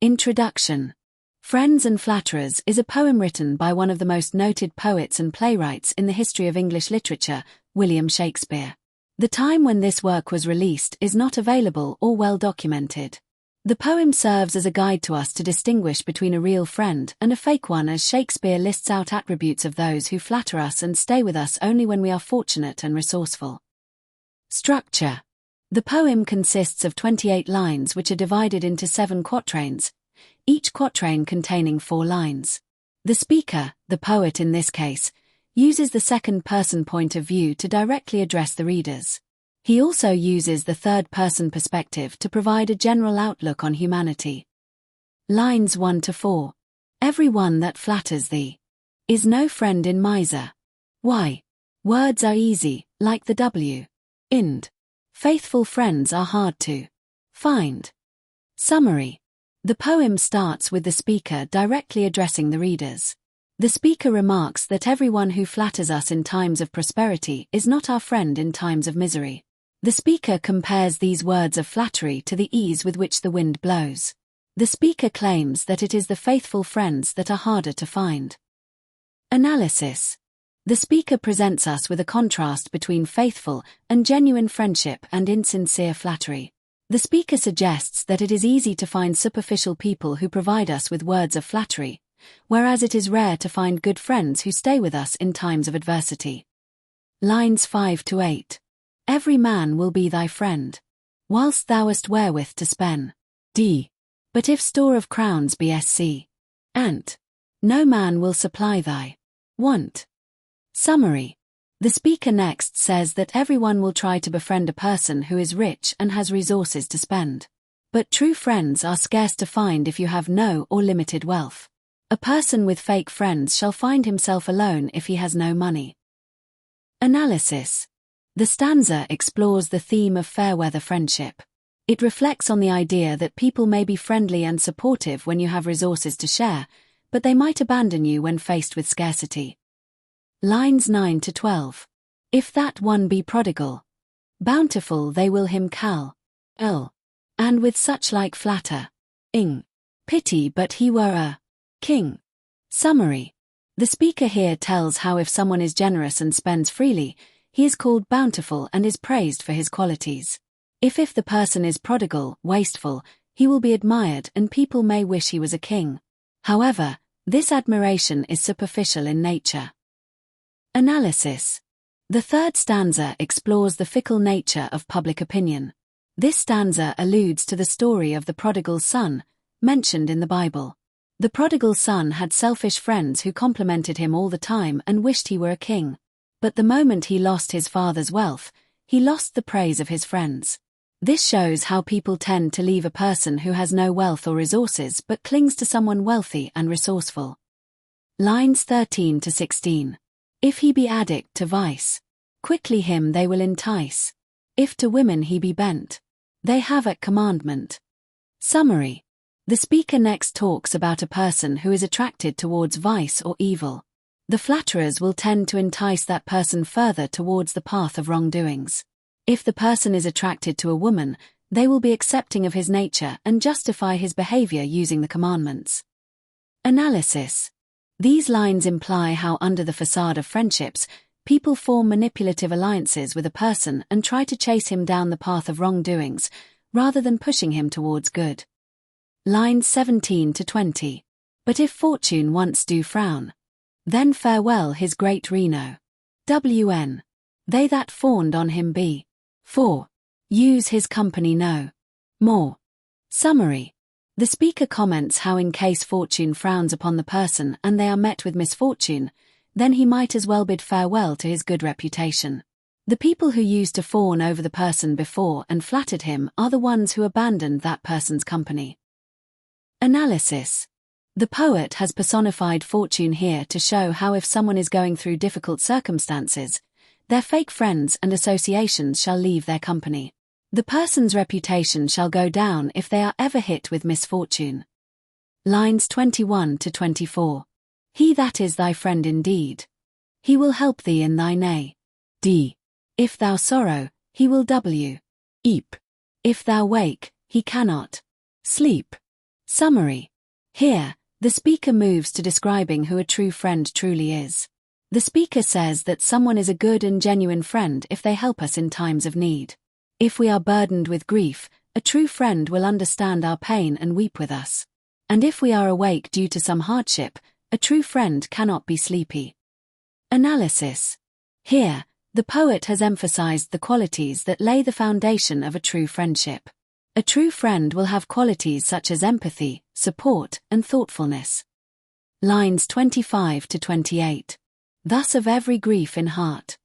Introduction. Friends and Flatterers is a poem written by one of the most noted poets and playwrights in the history of English literature, William Shakespeare. The time when this work was released is not available or well documented. The poem serves as a guide to us to distinguish between a real friend and a fake one, as Shakespeare lists out attributes of those who flatter us and stay with us only when we are fortunate and resourceful. Structure. The poem consists of 28 lines which are divided into 7 quatrains, each quatrain containing 4 lines. The speaker, the poet in this case, uses the second-person point of view to directly address the readers. He also uses the third-person perspective to provide a general outlook on humanity. Lines 1 to 4. Every one that flatters thee is no friend in miser. Why? Words are easy, like the W. Ind. Faithful friends are hard to find. Summary. The poem starts with the speaker directly addressing the readers. The speaker remarks that everyone who flatters us in times of prosperity is not our friend in times of misery. The speaker compares these words of flattery to the ease with which the wind blows. The speaker claims that it is the faithful friends that are harder to find. Analysis. The speaker presents us with a contrast between faithful and genuine friendship and insincere flattery. The speaker suggests that it is easy to find superficial people who provide us with words of flattery, whereas it is rare to find good friends who stay with us in times of adversity. Lines 5 to 8. Every man will be thy friend, whilst thou hast wherewith to spend. D. But if store of crowns be sc. Ant. No man will supply thy want. Summary. The speaker next says that everyone will try to befriend a person who is rich and has resources to spend. But true friends are scarce to find if you have no or limited wealth. A person with fake friends shall find himself alone if he has no money. Analysis. The stanza explores the theme of fair-weather friendship. It reflects on the idea that people may be friendly and supportive when you have resources to share, but they might abandon you when faced with scarcity. Lines 9 to 12. If that one be prodigal, bountiful they will him call. And with such like flatter. Pity but he were a king. Summary. The speaker here tells how if someone is generous and spends freely, he is called bountiful and is praised for his qualities. If the person is prodigal, wasteful, he will be admired and people may wish he was a king. However, this admiration is superficial in nature. Analysis. The third stanza explores the fickle nature of public opinion. This stanza alludes to the story of the prodigal son, mentioned in the Bible. The prodigal son had selfish friends who complimented him all the time and wished he were a king. But the moment he lost his father's wealth, he lost the praise of his friends. This shows how people tend to leave a person who has no wealth or resources but clings to someone wealthy and resourceful. Lines 13 to 16. If he be addict to vice, quickly him they will entice. If to women he be bent, they have at commandment. Summary. The speaker next talks about a person who is attracted towards vice or evil. The flatterers will tend to entice that person further towards the path of wrongdoings. If the person is attracted to a woman, they will be accepting of his nature and justify his behavior using the commandments. Analysis. These lines imply how under the facade of friendships, people form manipulative alliances with a person and try to chase him down the path of wrongdoings, rather than pushing him towards good. Lines 17 to 20. But if fortune once do frown, then farewell his great Reno. Wn. They that fawned on him be. 4. Use his company no more. Summary. The speaker comments how in case fortune frowns upon the person and they are met with misfortune, then he might as well bid farewell to his good reputation. The people who used to fawn over the person before and flattered him are the ones who abandoned that person's company. Analysis. The poet has personified fortune here to show how if someone is going through difficult circumstances, their fake friends and associations shall leave their company. The person's reputation shall go down if they are ever hit with misfortune. Lines 21 to 24. He that is thy friend indeed, he will help thee in thy nay. D. If thou sorrow, he will eep. If thou wake, he cannot sleep. Summary. Here, the speaker moves to describing who a true friend truly is. The speaker says that someone is a good and genuine friend if they help us in times of need. If we are burdened with grief, a true friend will understand our pain and weep with us. And if we are awake due to some hardship, a true friend cannot be sleepy. Analysis. Here, the poet has emphasized the qualities that lay the foundation of a true friendship. A true friend will have qualities such as empathy, support, and thoughtfulness. Lines 25 to 28. Thus of every grief in heart,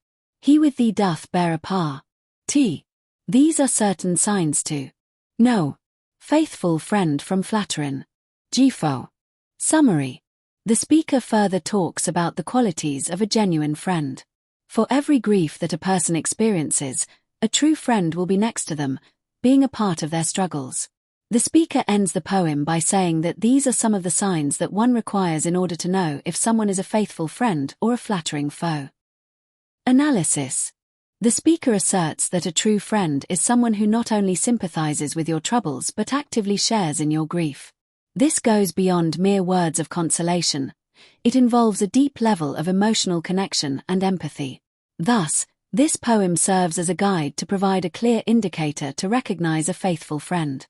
he with thee doth bear a part. These are certain signs to know. Faithful friend from Flatterer. Gfo. Summary. The speaker further talks about the qualities of a genuine friend. For every grief that a person experiences, a true friend will be next to them, being a part of their struggles. The speaker ends the poem by saying that these are some of the signs that one requires in order to know if someone is a faithful friend or a flattering foe. Analysis. The speaker asserts that a true friend is someone who not only sympathizes with your troubles but actively shares in your grief. This goes beyond mere words of consolation. It involves a deep level of emotional connection and empathy. Thus, this poem serves as a guide to provide a clear indicator to recognize a faithful friend.